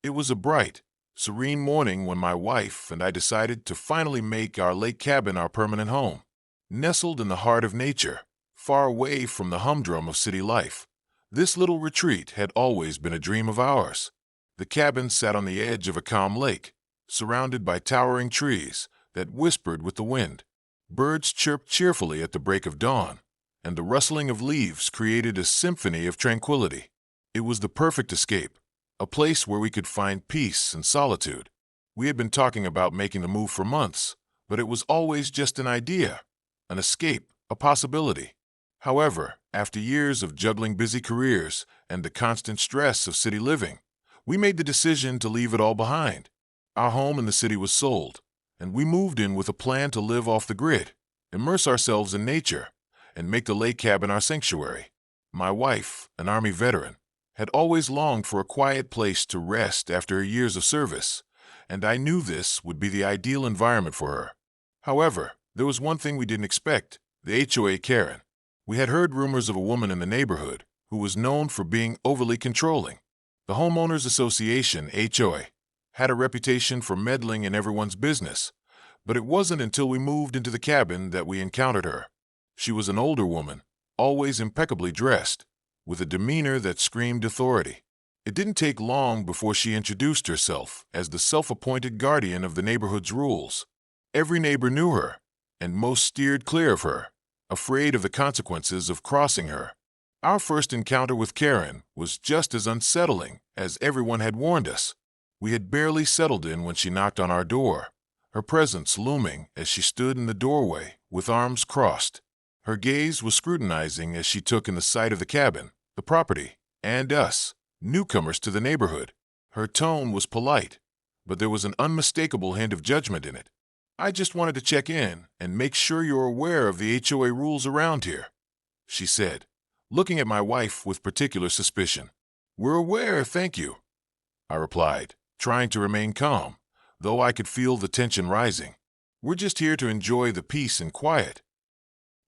It was a bright, serene morning when my wife and I decided to finally make our lake cabin our permanent home. Nestled in the heart of nature, far away from the humdrum of city life, this little retreat had always been a dream of ours. The cabin sat on the edge of a calm lake, surrounded by towering trees that whispered with the wind. Birds chirped cheerfully at the break of dawn, and the rustling of leaves created a symphony of tranquility. It was the perfect escape, a place where we could find peace and solitude. We had been talking about making the move for months, but it was always just an idea, an escape, a possibility. However, after years of juggling busy careers and the constant stress of city living, we made the decision to leave it all behind. Our home in the city was sold, and we moved in with a plan to live off the grid, immerse ourselves in nature, and make the lake cabin our sanctuary. My wife, an Army veteran, had always longed for a quiet place to rest after her years of service, and I knew this would be the ideal environment for her. However, there was one thing we didn't expect: the HOA Karen. We had heard rumors of a woman in the neighborhood who was known for being overly controlling. The Homeowners Association, HOA, had a reputation for meddling in everyone's business, but it wasn't until we moved into the cabin that we encountered her. She was an older woman, always impeccably dressed, with a demeanor that screamed authority. It didn't take long before she introduced herself as the self-appointed guardian of the neighborhood's rules. Every neighbor knew her, and most steered clear of her, afraid of the consequences of crossing her. Our first encounter with Karen was just as unsettling as everyone had warned us. We had barely settled in when she knocked on our door, her presence looming as she stood in the doorway with arms crossed. Her gaze was scrutinizing as she took in the sight of the cabin, the property, and us, newcomers to the neighborhood. Her tone was polite, but there was an unmistakable hint of judgment in it. "I just wanted to check in and make sure you're aware of the HOA rules around here," she said, looking at my wife with particular suspicion. "We're aware, thank you," I replied, trying to remain calm, though I could feel the tension rising. "We're just here to enjoy the peace and quiet."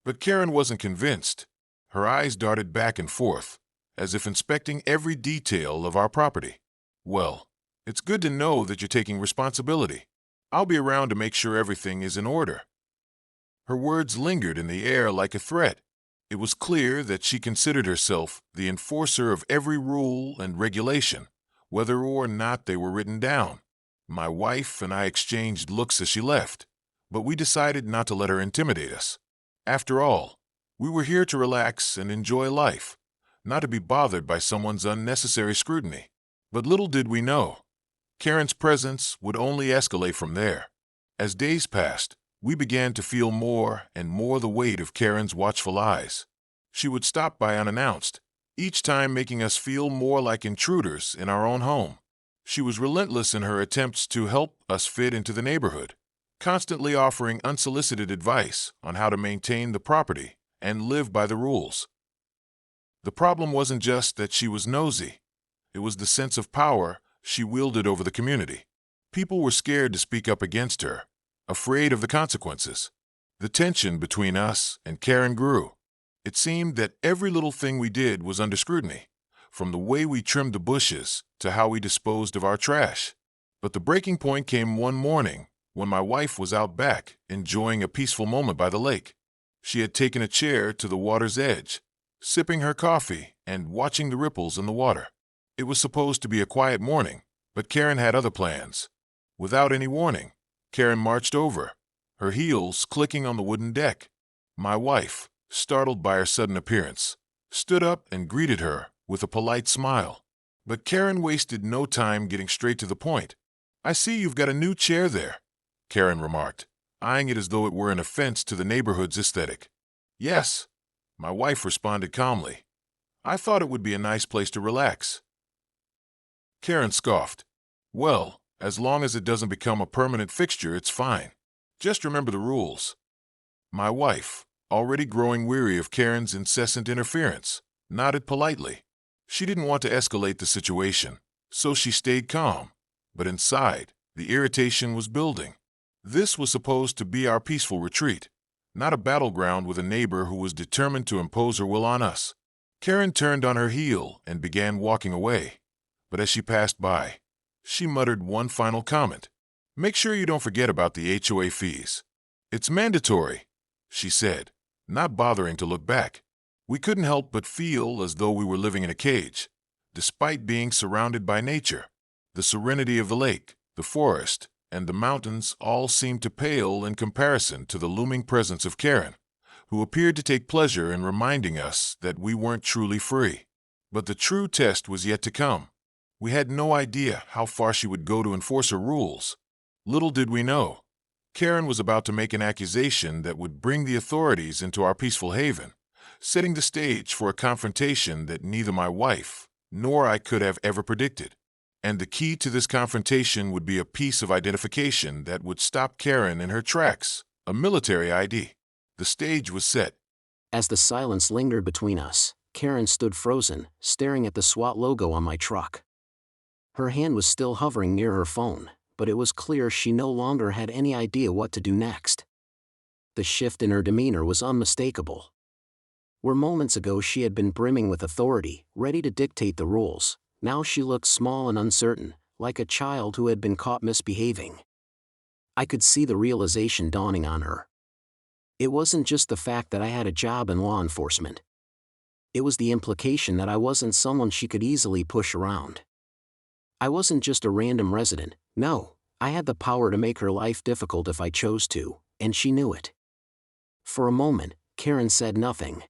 But Karen wasn't convinced. Her eyes darted back and forth, as if inspecting every detail of our property. "Well, it's good to know that you're taking responsibility. I'll be around to make sure everything is in order." Her words lingered in the air like a threat. It was clear that she considered herself the enforcer of every rule and regulation, whether or not they were written down. My wife and I exchanged looks as she left, but we decided not to let her intimidate us. After all, we were here to relax and enjoy life, not to be bothered by someone's unnecessary scrutiny. But little did we know, Karen's presence would only escalate from there. As days passed, we began to feel more and more the weight of Karen's watchful eyes. She would stop by unannounced, each time making us feel more like intruders in our own home. She was relentless in her attempts to help us fit into the neighborhood, constantly offering unsolicited advice on how to maintain the property and live by the rules. The problem wasn't just that she was nosy. It was the sense of power she wielded over the community. People were scared to speak up against her, afraid of the consequences. The tension between us and Karen grew. It seemed that every little thing we did was under scrutiny, from the way we trimmed the bushes to how we disposed of our trash. But the breaking point came one morning when my wife was out back enjoying a peaceful moment by the lake. She had taken a chair to the water's edge, sipping her coffee and watching the ripples in the water. It was supposed to be a quiet morning, but Karen had other plans. Without any warning, Karen marched over, her heels clicking on the wooden deck. My wife, startled by her sudden appearance, stood up and greeted her with a polite smile. But Karen wasted no time getting straight to the point. "I see you've got a new chair there," Karen remarked, eyeing it as though it were an offense to the neighborhood's aesthetic. "Yes," my wife responded calmly. "I thought it would be a nice place to relax." Karen scoffed. "Well, as long as it doesn't become a permanent fixture, it's fine. Just remember the rules." My wife, already growing weary of Karen's incessant interference, nodded politely. She didn't want to escalate the situation, so she stayed calm. But inside, the irritation was building. This was supposed to be our peaceful retreat, not a battleground with a neighbor who was determined to impose her will on us. Karen turned on her heel and began walking away. But as she passed by, She muttered one final comment. "Make sure you don't forget about the HOA fees. It's mandatory," she said, not bothering to look back. We couldn't help but feel as though we were living in a cage, despite being surrounded by nature. The serenity of the lake, the forest, and the mountains all seemed to pale in comparison to the looming presence of Karen, who appeared to take pleasure in reminding us that we weren't truly free. But the true test was yet to come. We had no idea how far she would go to enforce her rules. Little did we know, Karen was about to make an accusation that would bring the authorities into our peaceful haven, setting the stage for a confrontation that neither my wife nor I could have ever predicted. And the key to this confrontation would be a piece of identification that would stop Karen in her tracks, a military ID. The stage was set. As the silence lingered between us, Karen stood frozen, staring at the SWAT logo on my truck. Her hand was still hovering near her phone, but it was clear she no longer had any idea what to do next. The shift in her demeanor was unmistakable. Where moments ago she had been brimming with authority, ready to dictate the rules, now she looked small and uncertain, like a child who had been caught misbehaving. I could see the realization dawning on her. It wasn't just the fact that I had a job in law enforcement. It was the implication that I wasn't someone she could easily push around. I wasn't just a random resident, no, I had the power to make her life difficult if I chose to, and she knew it. For a moment, Karen said nothing.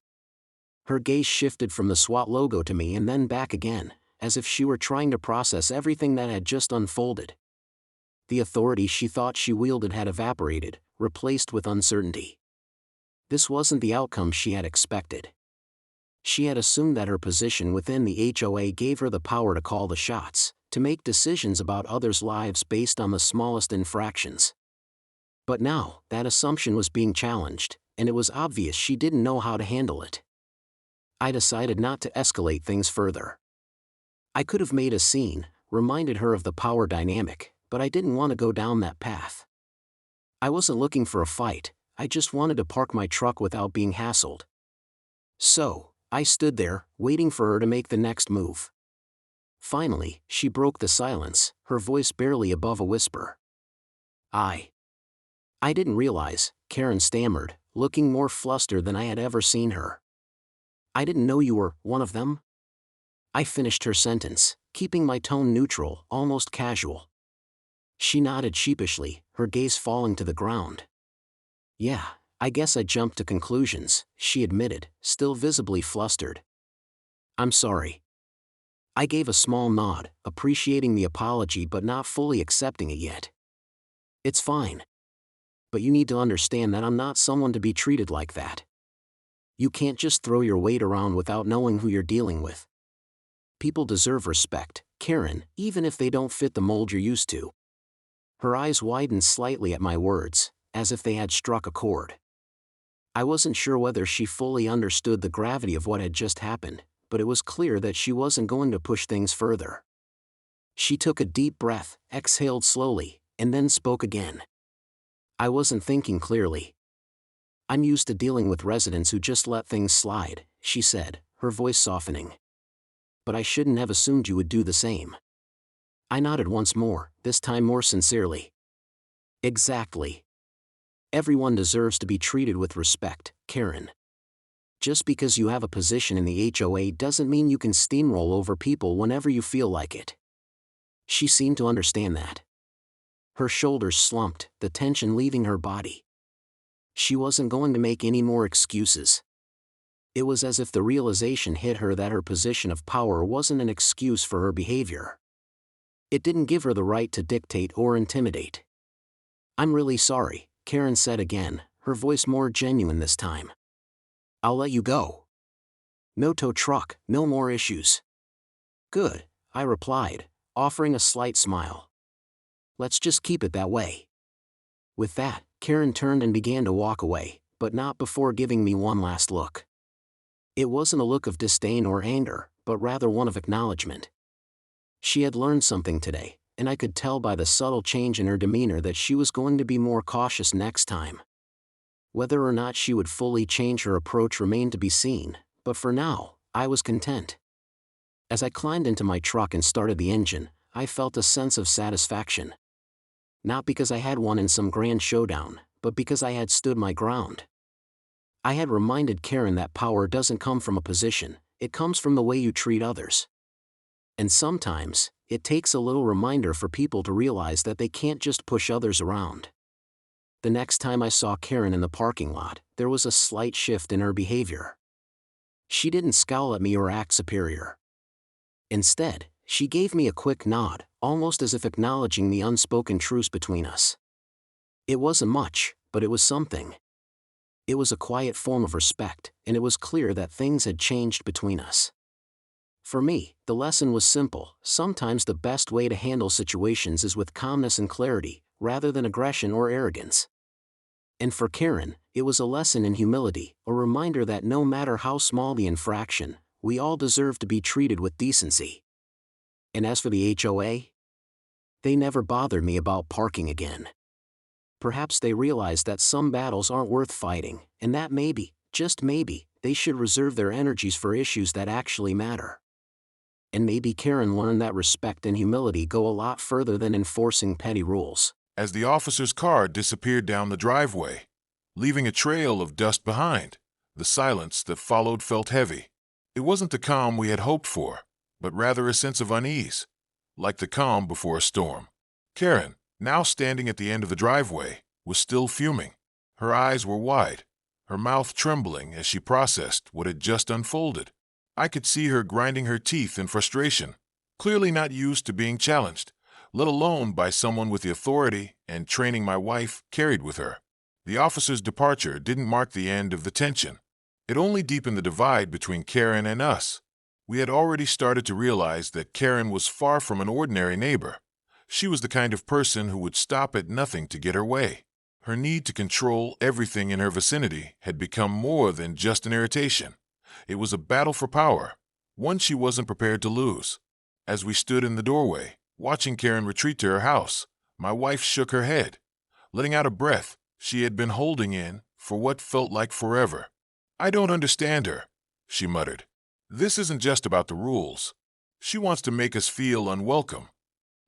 Her gaze shifted from the SWAT logo to me and then back again, as if she were trying to process everything that had just unfolded. The authority she thought she wielded had evaporated, replaced with uncertainty. This wasn't the outcome she had expected. She had assumed that her position within the HOA gave her the power to call the shots, to make decisions about others' lives based on the smallest infractions. But now, that assumption was being challenged, and it was obvious she didn't know how to handle it. I decided not to escalate things further. I could have made a scene, reminded her of the power dynamic, but I didn't want to go down that path. I wasn't looking for a fight, I just wanted to park my truck without being hassled. So, I stood there, waiting for her to make the next move. Finally, she broke the silence, her voice barely above a whisper. I didn't realize, Karen stammered, looking more flustered than I had ever seen her. I didn't know you were one of them? I finished her sentence, keeping my tone neutral, almost casual. She nodded sheepishly, her gaze falling to the ground. Yeah, I guess I jumped to conclusions, she admitted, still visibly flustered. I'm sorry. I gave a small nod, appreciating the apology but not fully accepting it yet. It's fine. But you need to understand that I'm not someone to be treated like that. You can't just throw your weight around without knowing who you're dealing with. People deserve respect, Karen, even if they don't fit the mold you're used to. Her eyes widened slightly at my words, as if they had struck a chord. I wasn't sure whether she fully understood the gravity of what had just happened, but it was clear that she wasn't going to push things further. She took a deep breath, exhaled slowly, and then spoke again. I wasn't thinking clearly. I'm used to dealing with residents who just let things slide, she said, her voice softening. But I shouldn't have assumed you would do the same. I nodded once more, this time more sincerely. Exactly. Everyone deserves to be treated with respect, Karen. Just because you have a position in the HOA doesn't mean you can steamroll over people whenever you feel like it. She seemed to understand that. Her shoulders slumped, the tension leaving her body. She wasn't going to make any more excuses. It was as if the realization hit her that her position of power wasn't an excuse for her behavior. It didn't give her the right to dictate or intimidate. I'm really sorry, Karen said again, her voice more genuine this time. I'll let you go. No tow truck, no more issues. Good, I replied, offering a slight smile. Let's just keep it that way. With that, Karen turned and began to walk away, but not before giving me one last look. It wasn't a look of disdain or anger, but rather one of acknowledgement. She had learned something today, and I could tell by the subtle change in her demeanor that she was going to be more cautious next time. Whether or not she would fully change her approach remained to be seen, but for now, I was content. As I climbed into my truck and started the engine, I felt a sense of satisfaction. Not because I had won in some grand showdown, but because I had stood my ground. I had reminded Karen that power doesn't come from a position, it comes from the way you treat others. And sometimes, it takes a little reminder for people to realize that they can't just push others around. The next time I saw Karen in the parking lot, there was a slight shift in her behavior. She didn't scowl at me or act superior. Instead, she gave me a quick nod, almost as if acknowledging the unspoken truce between us. It wasn't much, but it was something. It was a quiet form of respect, and it was clear that things had changed between us. For me, the lesson was simple: sometimes the best way to handle situations is with calmness and clarity, rather than aggression or arrogance. And for Karen, it was a lesson in humility, a reminder that no matter how small the infraction, we all deserve to be treated with decency. And as for the HOA, they never bothered me about parking again. Perhaps they realized that some battles aren't worth fighting, and that maybe, just maybe, they should reserve their energies for issues that actually matter. And maybe Karen learned that respect and humility go a lot further than enforcing petty rules. As the officer's car disappeared down the driveway, leaving a trail of dust behind, the silence that followed felt heavy. It wasn't the calm we had hoped for, but rather a sense of unease, like the calm before a storm. Karen, now standing at the end of the driveway, was still fuming. Her eyes were wide, her mouth trembling as she processed what had just unfolded. I could see her grinding her teeth in frustration, clearly not used to being challenged, let alone by someone with the authority and training my wife carried with her. The officer's departure didn't mark the end of the tension. It only deepened the divide between Karen and us. We had already started to realize that Karen was far from an ordinary neighbor. She was the kind of person who would stop at nothing to get her way. Her need to control everything in her vicinity had become more than just an irritation. It was a battle for power, one she wasn't prepared to lose. As we stood in the doorway, watching Karen retreat to her house, my wife shook her head, letting out a breath she had been holding in for what felt like forever. "I don't understand her," she muttered. "This isn't just about the rules. She wants to make us feel unwelcome."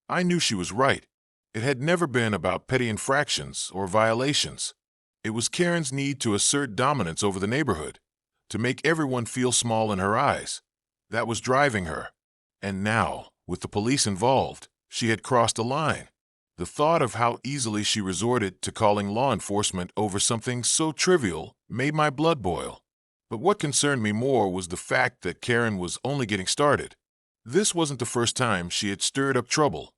I knew she was right. It had never been about petty infractions or violations. It was Karen's need to assert dominance over the neighborhood, to make everyone feel small in her eyes. That was driving her. And now, with the police involved, she had crossed a line. The thought of how easily she resorted to calling law enforcement over something so trivial made my blood boil. But what concerned me more was the fact that Karen was only getting started. This wasn't the first time she had stirred up trouble,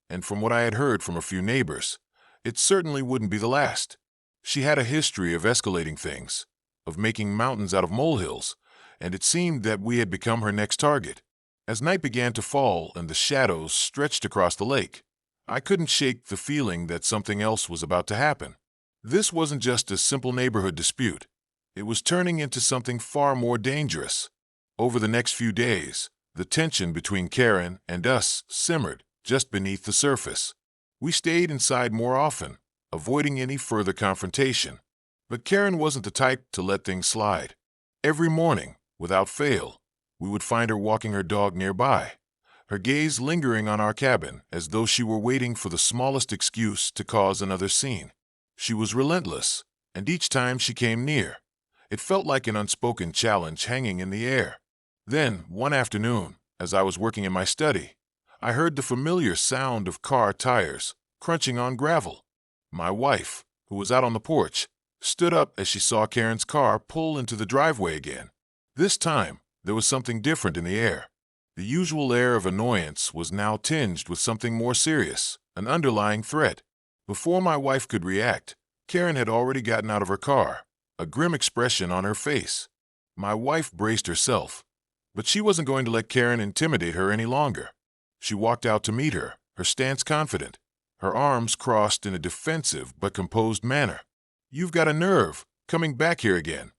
and from what I had heard from a few neighbors, it certainly wouldn't be the last. She had a history of escalating things, of making mountains out of molehills, and it seemed that we had become her next target. As night began to fall and the shadows stretched across the lake, I couldn't shake the feeling that something else was about to happen. This wasn't just a simple neighborhood dispute. It was turning into something far more dangerous. Over the next few days, the tension between Karen and us simmered just beneath the surface. We stayed inside more often, avoiding any further confrontation. But Karen wasn't the type to let things slide. Every morning, without fail, we would find her walking her dog nearby, her gaze lingering on our cabin as though she were waiting for the smallest excuse to cause another scene. She was relentless, and each time she came near, it felt like an unspoken challenge hanging in the air. Then, one afternoon, as I was working in my study, I heard the familiar sound of car tires crunching on gravel. My wife, who was out on the porch, stood up as she saw Karen's car pull into the driveway again. This time, there was something different in the air. The usual air of annoyance was now tinged with something more serious, an underlying threat. Before my wife could react, Karen had already gotten out of her car, a grim expression on her face. My wife braced herself, but she wasn't going to let Karen intimidate her any longer. She walked out to meet her, her stance confident, her arms crossed in a defensive but composed manner. "You've got a nerve, coming back here again,"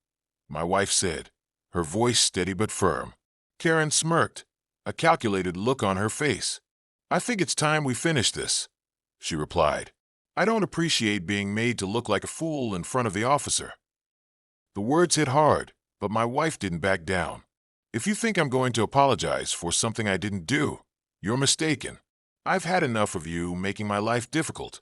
my wife said, her voice steady but firm. Karen smirked, a calculated look on her face. "I think it's time we finish this," she replied. "I don't appreciate being made to look like a fool in front of the officer." The words hit hard, but my wife didn't back down. "If you think I'm going to apologize for something I didn't do, you're mistaken. I've had enough of you making my life difficult."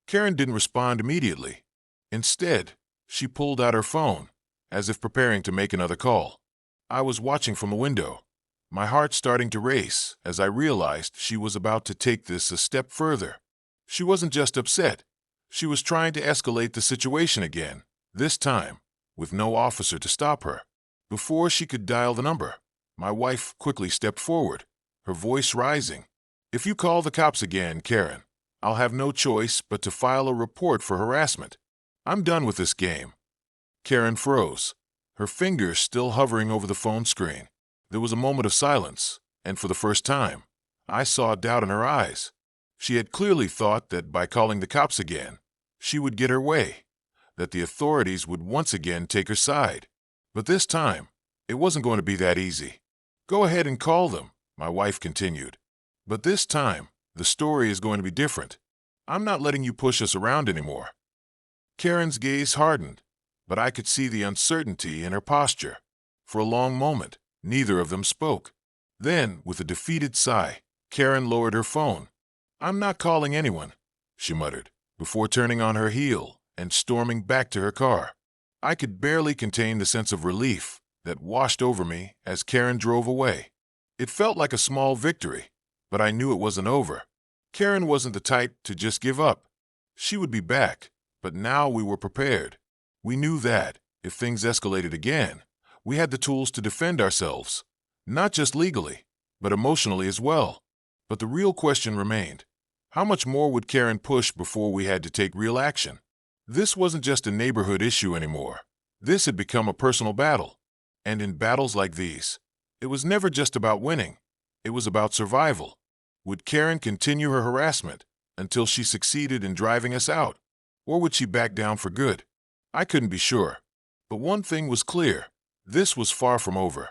Karen didn't respond immediately. Instead, she pulled out her phone, as if preparing to make another call. I was watching from the window, my heart starting to race as I realized she was about to take this a step further. She wasn't just upset. She was trying to escalate the situation again, this time, with no officer to stop her. Before she could dial the number, my wife quickly stepped forward, her voice rising. "If you call the cops again, Karen, I'll have no choice but to file a report for harassment. I'm done with this game." Karen froze, her fingers still hovering over the phone screen. There was a moment of silence, and for the first time, I saw doubt in her eyes. She had clearly thought that by calling the cops again, she would get her way, that the authorities would once again take her side. But this time, it wasn't going to be that easy. "Go ahead and call them," my wife continued. "But this time, the story is going to be different. I'm not letting you push us around anymore." Karen's gaze hardened, but I could see the uncertainty in her posture. For a long moment, neither of them spoke. Then, with a defeated sigh, Karen lowered her phone. "I'm not calling anyone," she muttered, before turning on her heel and storming back to her car. I could barely contain the sense of relief that washed over me as Karen drove away. It felt like a small victory, but I knew it wasn't over. Karen wasn't the type to just give up. She would be back, but now we were prepared. We knew that, if things escalated again, we had the tools to defend ourselves, not just legally, but emotionally as well. But the real question remained: how much more would Karen push before we had to take real action? This wasn't just a neighborhood issue anymore. This had become a personal battle. And in battles like these, it was never just about winning. It was about survival. Would Karen continue her harassment until she succeeded in driving us out? Or would she back down for good? I couldn't be sure. But one thing was clear: this was far from over.